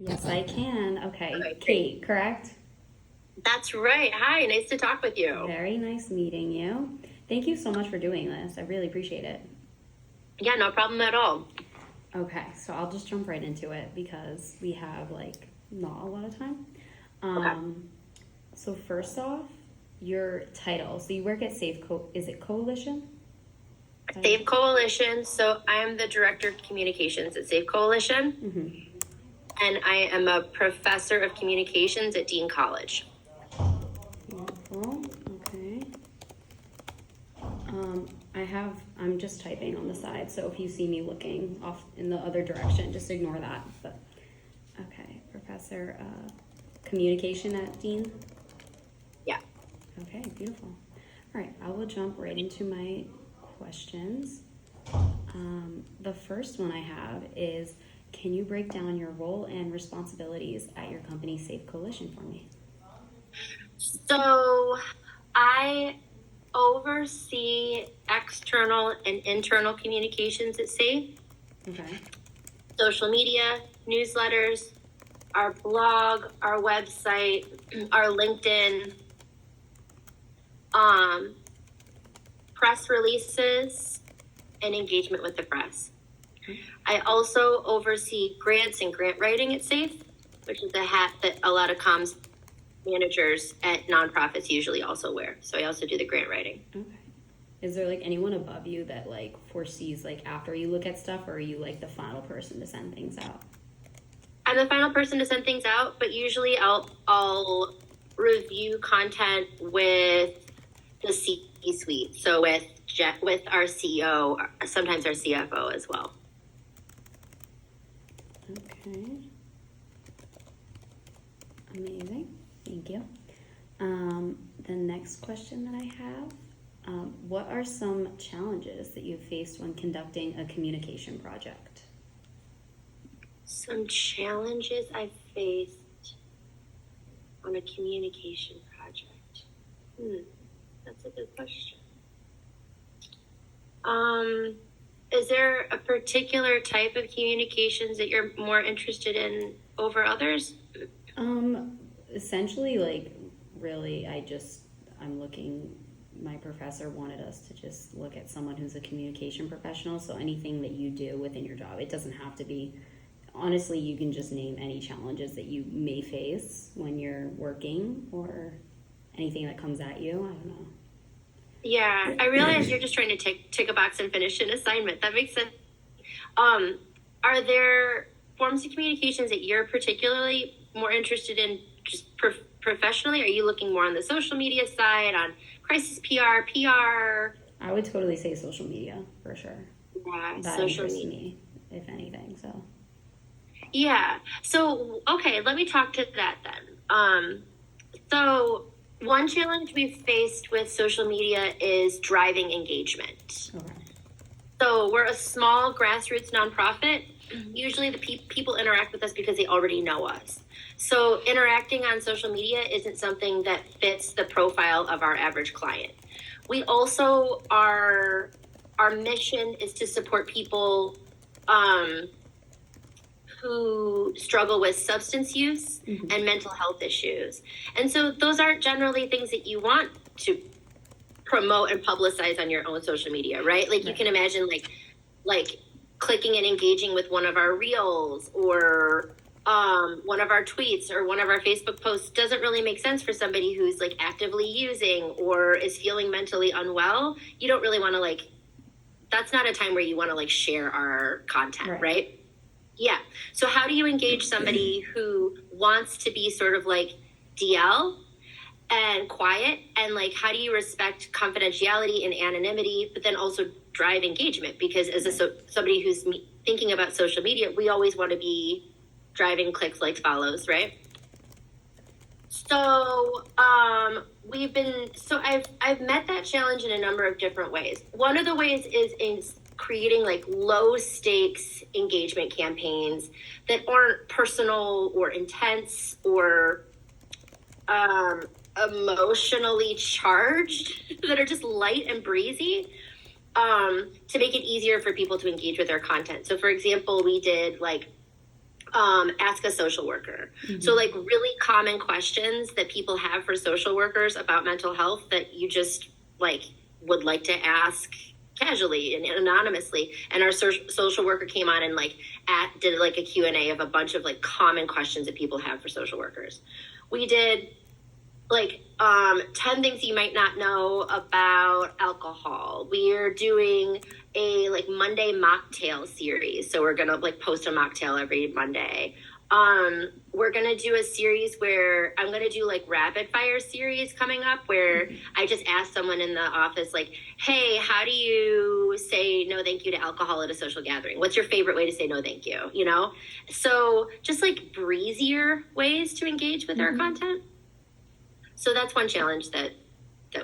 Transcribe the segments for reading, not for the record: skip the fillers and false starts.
Yes, I can. Okay, Okay, great. Kate, correct? That's right. Hi, nice to talk with you. Very nice meeting you. Thank you so much for doing this. I really appreciate it. Yeah, no problem at all. Okay, so I'll just jump right into it because we have like not a lot of time. Okay. Um, so first off, your title. So you work at is it Coalition? Save Coalition. So I'm the Director of Communications at Save Coalition, Mm-hmm. and I am a professor of communications at Dean College. Beautiful. Okay. I'm just typing on the side, so if you see me looking off in the other direction, just ignore that. But okay, Professor Communication at Dean. Yeah. Okay, beautiful. All right, I will jump right into my questions. The first one I have is, can you break down your role and responsibilities at your company, Safe Coalition, for me? So I oversee external and internal communications at Save, Okay. social media, newsletters, our blog, our website, our LinkedIn, um, press releases, and engagement with the press. I also oversee grants and grant writing at SAFE, which is a hat that a lot of comms managers at nonprofits usually also wear. So I also do the grant writing. Okay. Is there like anyone above you that like foresees like after you look at stuff, or are you like the final person to send things out? I'm the final person to send things out, but usually I'll review content with the C-suite. So with our CEO, sometimes our CFO as well. Okay. Amazing. Thank you. The next question that I have, what are some challenges that you've faced when conducting a communication project? Some challenges I faced on a communication project. That's a good question. Is there a particular type of communications that you're more interested in over others? Essentially, like, really, I'm looking, my professor wanted us to just look at someone who's a communication professional. So anything that you do within your job, it doesn't have to be, honestly, you can just name any challenges that you may face when you're working or anything that comes at you. I don't know. Yeah, I realize you're just trying to tick a box and finish an assignment. That makes sense. Are there forms of communications that you're particularly more interested in just professionally? Are you looking more on the social media side, on crisis PR? I would totally say social media for sure. Yeah, That social interests media. me, if anything. So, Yeah. So, okay, let me talk to that then. So one challenge we've faced with social media is driving engagement. okay. So we're a small grassroots nonprofit. Usually the people interact with us because they already know us. So interacting on social media isn't something that fits the profile of our average client. We also our mission is to support people who struggle with substance use and mental health issues. And so those aren't generally things that you want to promote and publicize on your own social media, right? Like you can imagine like clicking and engaging with one of our reels or one of our tweets or one of our Facebook posts doesn't really make sense for somebody who's like actively using or is feeling mentally unwell. You don't really want to like, that's not a time where you want to like share our content, right? Yeah. So how do you engage somebody who wants to be sort of like DL and quiet, and like how do you respect confidentiality and anonymity, but then also drive engagement? Because as somebody who's thinking about social media, we always want to be driving clicks, likes, follows, right? So I've met that challenge in a number of different ways. One of the ways is in creating like low stakes engagement campaigns that aren't personal or intense or emotionally charged, that are just light and breezy, to make it easier for people to engage with our content. So for example, we did like ask a social worker. So like really common questions that people have for social workers about mental health that you just like would like to ask casually and anonymously. And our social worker came on and like did like a Q&A of a bunch of like common questions that people have for social workers. We did like 10 things you might not know about alcohol. We are doing a like Monday mocktail series. So we're gonna like post a mocktail every Monday. We're gonna do a series where I'm gonna do like rapid fire series coming up where I just ask someone in the office like, hey, how do you say no thank you to alcohol at a social gathering? What's your favorite way to say no thank you? You know? So just like breezier ways to engage with our content. So that's one challenge that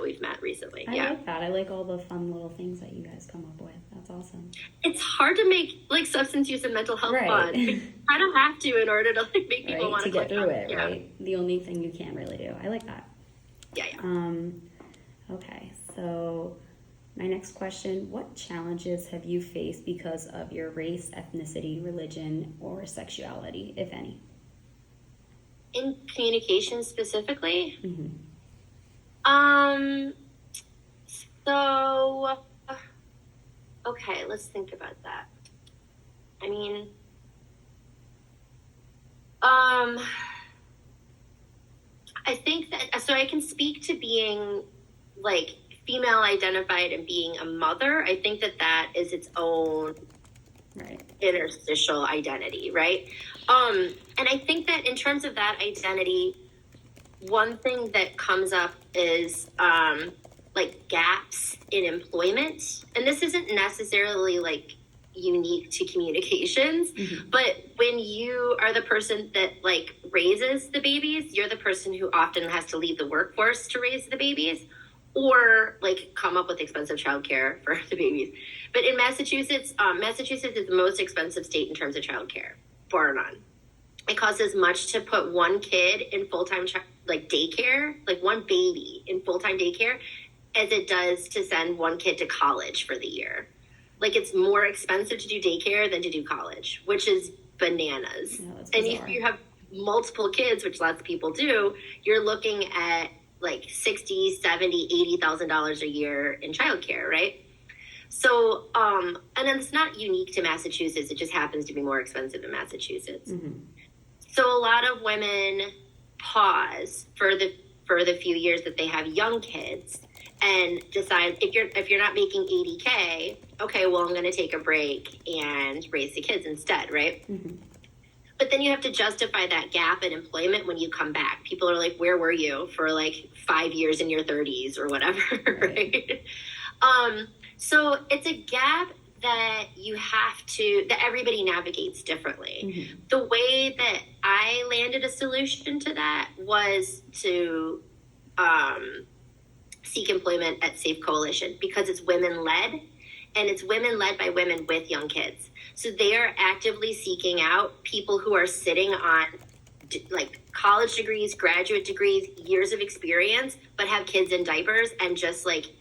we've met recently. I like that. I like all the fun little things that you guys come up with. That's awesome. It's hard to make like substance use and mental health fun. You kind of have to in order to like make people want to get through it. Yeah. Right. The only thing you can't really do. I like that. Yeah. Okay. So my next question: what challenges have you faced because of your race, ethnicity, religion, or sexuality, if any? In communication specifically? So, okay, let's think about that. I mean, I think that, so I can speak to being like female identified and being a mother. I think that is its own interstitial identity, right? And I think that in terms of that identity, one thing that comes up is like gaps in employment. And this isn't necessarily like unique to communications, but when you are the person that like raises the babies, you're the person who often has to leave the workforce to raise the babies or like come up with expensive childcare for the babies. But in Massachusetts, Massachusetts is the most expensive state in terms of childcare, bar none. It costs as much to put one kid in full-time like daycare, like one baby in full-time daycare, as it does to send one kid to college for the year. Like it's more expensive to do daycare than to do college, which is bananas. Yeah, and if you have multiple kids, which lots of people do, you're looking at like $60,000, $70,000, $80,000 a year in childcare, right? So, and it's not unique to Massachusetts. It just happens to be more expensive in Massachusetts. So a lot of women pause for the few years that they have young kids and decide if you're not making 80K, okay, well, I'm going to take a break and raise the kids instead, right? But then you have to justify that gap in employment when you come back. People are like, where were you for like 5 years in your 30s or whatever, right? So it's a gap that that everybody navigates differently. The way that I landed a solution to that was to seek employment at Safe Coalition because it's women-led, and it's women-led by women with young kids. So they are actively seeking out people who are sitting on like college degrees, graduate degrees, years of experience, but have kids in diapers and just like,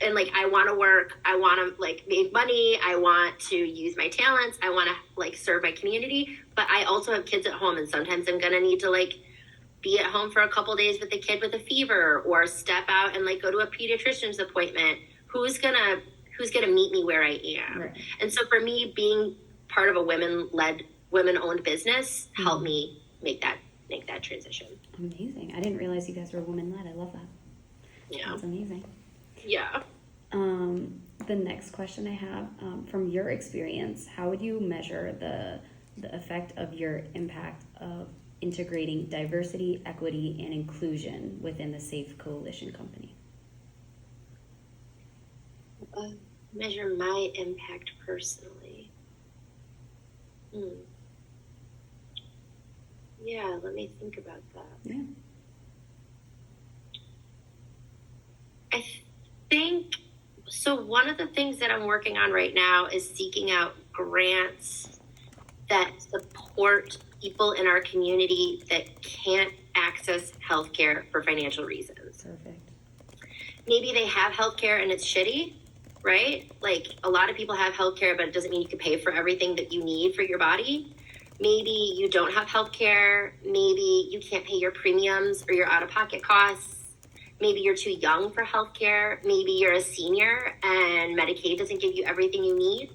and like, I want to work, I want to like make money, I want to use my talents, I want to like serve my community, but I also have kids at home, and sometimes I'm going to need to like be at home for a couple days with a kid with a fever, or step out and like go to a pediatrician's appointment. Who's gonna meet me where I am? Right. And so for me, being part of a women-owned business helped me make that transition. Amazing. I didn't realize you guys were women-led. I love that. Yeah. That's amazing. Yeah. The next question I have, from your experience, how would you measure the effect of your impact of integrating diversity, equity, and inclusion within the Safe Coalition company? Measure my impact personally. Yeah, let me think about that. Yeah. I think, so one of the things that I'm working on right now is seeking out grants that support people in our community that can't access healthcare for financial reasons. Perfect. Maybe they have healthcare and it's shitty, right? Like a lot of people have healthcare, but it doesn't mean you can pay for everything that you need for your body. Maybe you don't have health care. Maybe you can't pay your premiums or your out-of-pocket costs. Maybe you're too young for health care. Maybe you're a senior and Medicaid doesn't give you everything you need.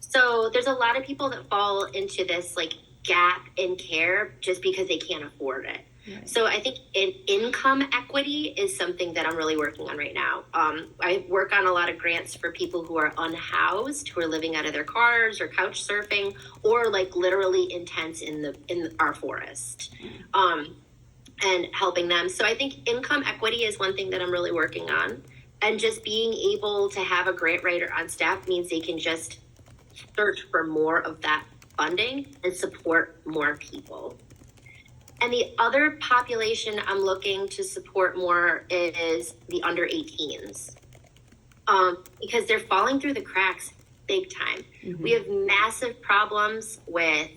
So there's a lot of people that fall into this like gap in care just because they can't afford it. Right. So I think income equity is something that I'm really working on right now. I work on a lot of grants for people who are unhoused, who are living out of their cars or couch surfing, or like literally in tents in our forest, and helping them. So I think income equity is one thing that I'm really working on. And just being able to have a grant writer on staff means they can just search for more of that funding and support more people. And the other population I'm looking to support more is the under 18s, because they're falling through the cracks big time. Mm-hmm. We have massive problems with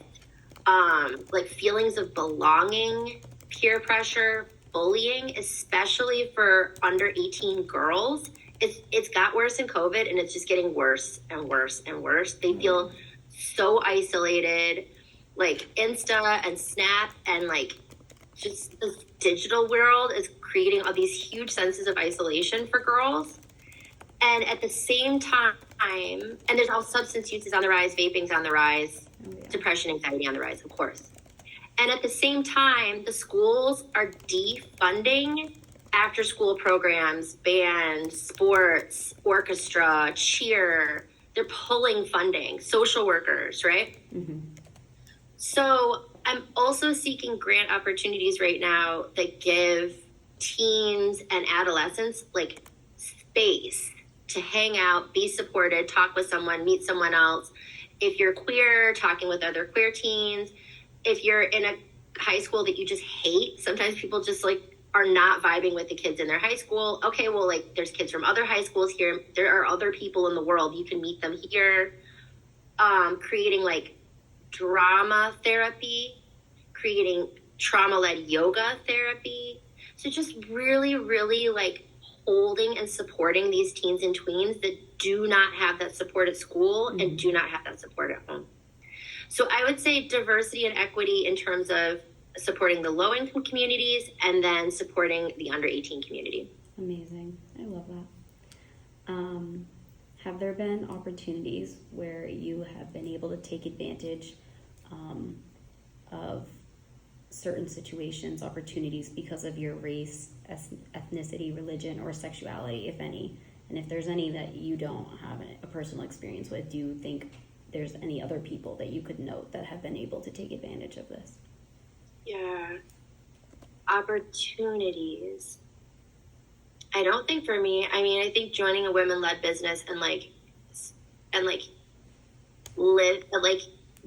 like feelings of belonging, peer pressure, bullying, especially for under 18 girls. It's got worse in COVID, and it's just getting worse and worse and worse. They feel so isolated. Like Insta and Snap and like just the digital world is creating all these huge senses of isolation for girls. And at the same time, and there's all substance use is on the rise, vaping's on the rise, depression, anxiety on the rise, of course. And at the same time, the schools are defunding after school programs, band, sports, orchestra, cheer. They're pulling funding, social workers, right? Mm-hmm. So I'm also seeking grant opportunities right now that give teens and adolescents like space to hang out, be supported, talk with someone, meet someone else. If you're queer, talking with other queer teens. If you're in a high school that you just hate, sometimes people just like are not vibing with the kids in their high school. Okay, well, like there's kids from other high schools here. There are other people in the world. You can meet them here. Creating like drama therapy, creating trauma-led yoga therapy. So just really, really like holding and supporting these teens and tweens that do not have that support at school and do not have that support at home. So I would say diversity and equity in terms of supporting the low-income communities and then supporting the under 18 community. Amazing. I love that. Have there been opportunities where you have been able to take advantage of certain situations, opportunities because of your race, ethnicity, religion, or sexuality, if any? And if there's any that you don't have a personal experience with, do you think there's any other people that you could note that have been able to take advantage of this? Yeah. Opportunities. I don't think for me, I mean, I think joining a women-led business and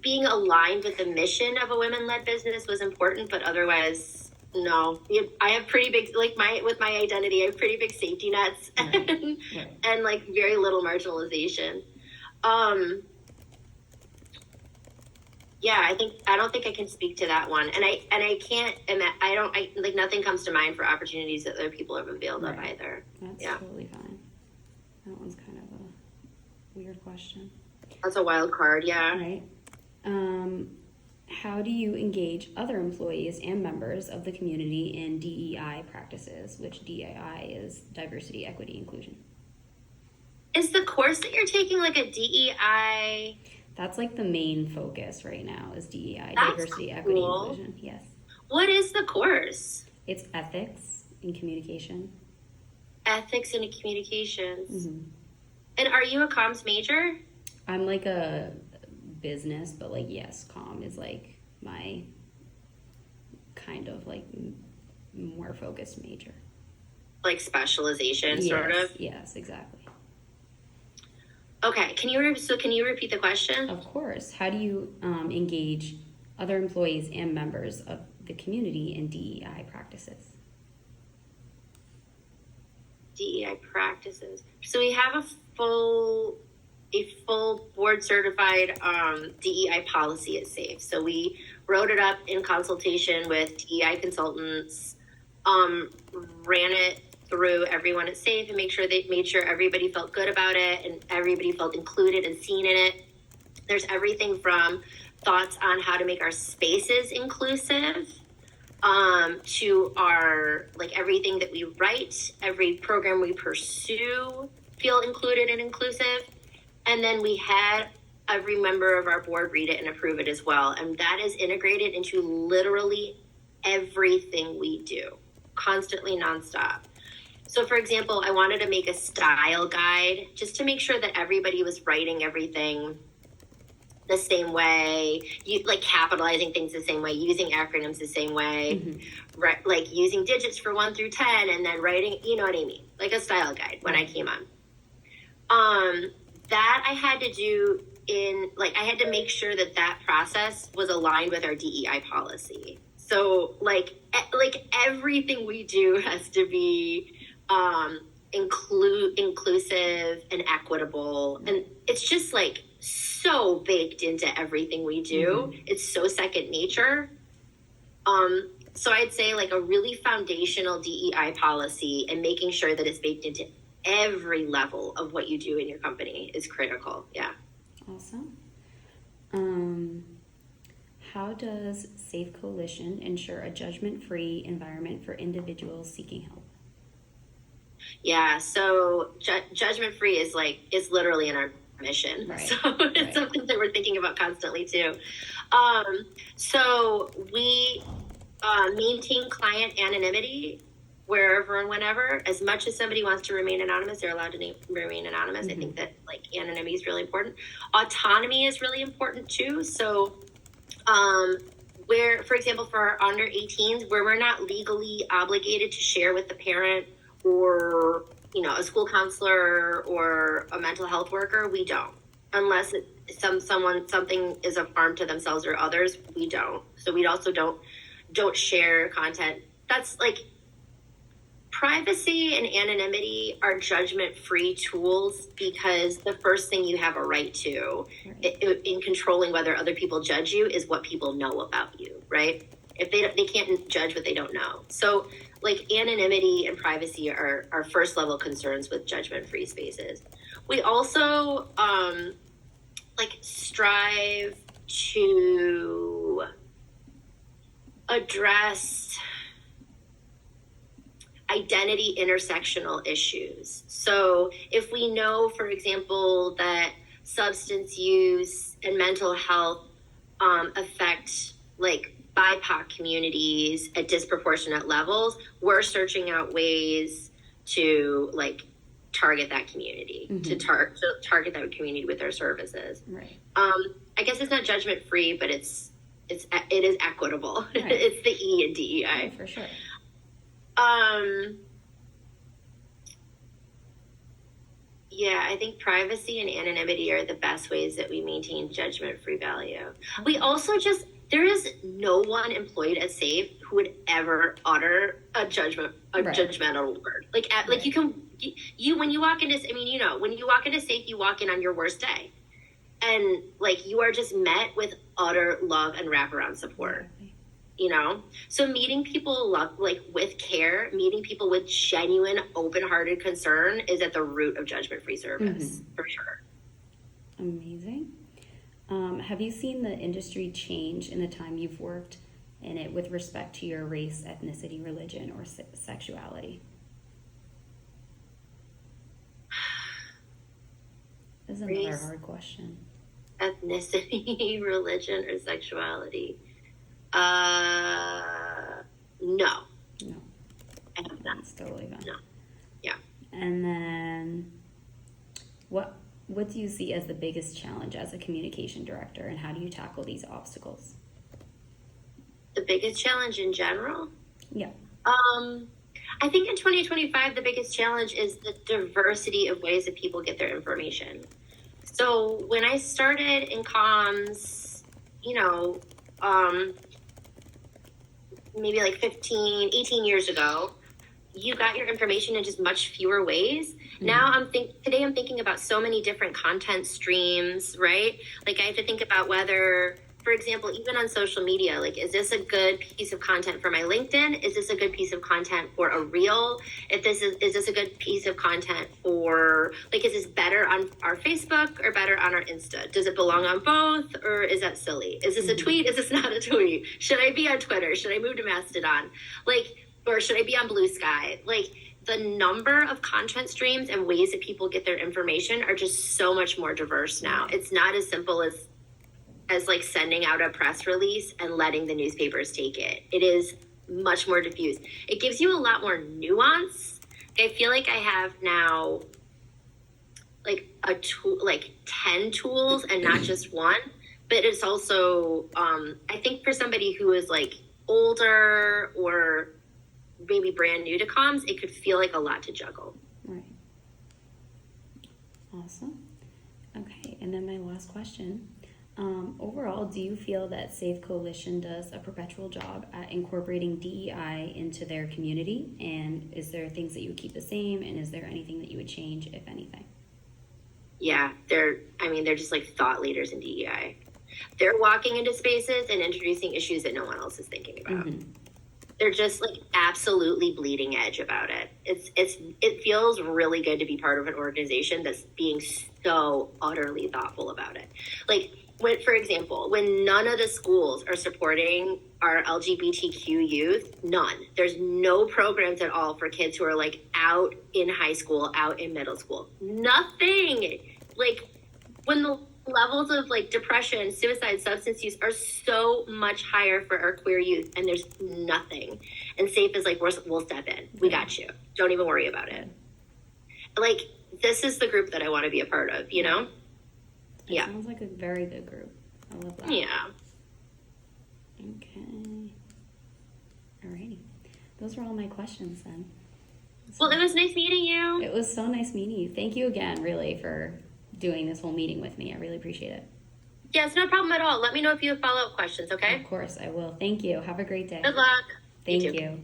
being aligned with the mission of a women-led business was important, but otherwise, no. I have pretty big, with my identity, I have pretty big safety nets and like very little marginalization. Yeah, I don't think I can speak to that one. And I can't, nothing comes to mind for opportunities that other people have availed of either. That's totally fine. That one's kind of a weird question. That's a wild card, yeah. Right. How do you engage other employees and members of the community in DEI practices, which DEI is diversity, equity, inclusion? Is the course that you're taking like a DEI? That's like the main focus right now is DEI, That's diversity, equity, cool. inclusion. Yes. What is the course? It's ethics in communication. Ethics in communications. Mm-hmm. And are you a comms major? I'm like a business, but like, yes, comm is like my kind of like more focused major. Like specialization, sort of? Yes, exactly. Okay, can you repeat the question? Of course. How do you engage other employees and members of the community in DEI practices? DEI practices. So we have a full board certified DEI policy at SAFE. So we wrote it up in consultation with DEI consultants, ran it through everyone at SAFE and made sure everybody felt good about it and everybody felt included and seen in it. There's everything from thoughts on how to make our spaces inclusive, to our, like, everything that we write, every program we pursue feel included and inclusive. And then we had every member of our board read it and approve it as well. And that is integrated into literally everything we do, constantly, nonstop. So, for example, I wanted to make a style guide just to make sure that everybody was writing everything the same way, like capitalizing things the same way, using acronyms the same way, right? Like using digits for 1 through 10 and then writing, you know what I mean? Like a style guide when I came on. That I had to do I had to make sure that process was aligned with our DEI policy. So like everything we do has to be inclusive and equitable. And it's just like so baked into everything we do. It's so second nature. So I'd say like a really foundational DEI policy and making sure that it's baked into every level of what you do in your company is critical. Yeah. Awesome. How does Safe Coalition ensure a judgment-free environment for individuals seeking help? Yeah, so judgment-free is literally in our mission. Right. So it's something that we're thinking about constantly too. So we maintain client anonymity wherever and whenever. As much as somebody wants to remain anonymous, they're allowed to remain anonymous. I think that like anonymity is really important. Autonomy is really important too. So where, for example, for our under 18s, where we're not legally obligated to share with the parent or, you know, a school counselor or a mental health worker, we don't. Unless something is of harm to themselves or others, we don't. So we also don't share content. That's like, privacy and anonymity are judgment-free tools because the first thing you have a right to in controlling whether other people judge you is what people know about you, right? If they can't judge what they don't know. So like anonymity and privacy are our first level concerns with judgment-free spaces. We also strive to address identity intersectional issues. So if we know, for example, that substance use and mental health affect like BIPOC communities at disproportionate levels, we're searching out ways to like target that community, to target that community with our services. Right. I guess it's not judgment free, but it is equitable. Right. It's the E in DEI. Oh, for sure. Yeah, I think privacy and anonymity are the best ways that we maintain judgment-free value. We also there is no one employed at SAFE who would ever utter a judgmental word. Like you can, when you walk into, when you walk into SAFE, you walk in on your worst day. And like, you are just met with utter love and wraparound support. You know, so meeting people with care, meeting people with genuine, open-hearted concern is at the root of judgment-free service, for sure. Amazing. Have you seen the industry change in the time you've worked in it with respect to your race, ethnicity, religion, or sexuality? This is another hard question. Ethnicity, religion, or sexuality? No. I have not. That's totally fine. No. Yeah. And then what do you see as the biggest challenge as a communication director, and how do you tackle these obstacles? The biggest challenge in general? Yeah. I think in 2025, the biggest challenge is the diversity of ways that people get their information. So when I started in comms, maybe like 15, 18 years ago, you got your information in just much fewer ways. Now today I'm thinking about so many different content streams, right? Like I have to think about whether for example, even on social media, like, is this a good piece of content for my LinkedIn? Is this a good piece of content for a reel? If this is this a good piece of content for, like, is this better on our Facebook or better on our Insta? Does it belong on both, or is that silly? Is this a tweet? Is this not a tweet? Should I be on Twitter? Should I move to Mastodon? Like, or should I be on Blue Sky? Like, the number of content streams and ways that people get their information are just so much more diverse now. It's not as simple as like sending out a press release and letting the newspapers take it. It is much more diffuse. It gives you a lot more nuance. I feel like I have now like a tool, like 10 tools and not just one, but it's also, I think for somebody who is like older or maybe brand new to comms, it could feel like a lot to juggle. Right. Awesome. Okay, and then my last question. Overall, do you feel that Safe Coalition does a perpetual job at incorporating DEI into their community? And is there things that you would keep the same? And is there anything that you would change, if anything? Yeah, they're just like thought leaders in DEI. They're walking into spaces and introducing issues that no one else is thinking about. Mm-hmm. They're just like absolutely bleeding edge about it. It feels really good to be part of an organization that's being so utterly thoughtful about it. Like, for example, when none of the schools are supporting our LGBTQ youth, none. There's no programs at all for kids who are like out in high school, out in middle school. Nothing. Like, when the levels of like depression, suicide, substance use are so much higher for our queer youth, and there's nothing. And Safe is like, we'll step in. We got you. Don't even worry about it. Like, this is the group that I want to be a part of, you know? It sounds like a very good group. I love that. Yeah. Okay. Alrighty. Those are all my questions then. Well, it was nice meeting you. It was so nice meeting you. Thank you again, really, for doing this whole meeting with me. I really appreciate it. Yes, no problem at all. Let me know if you have follow-up questions, okay? Of course, I will. Thank you. Have a great day. Good luck. Thank you.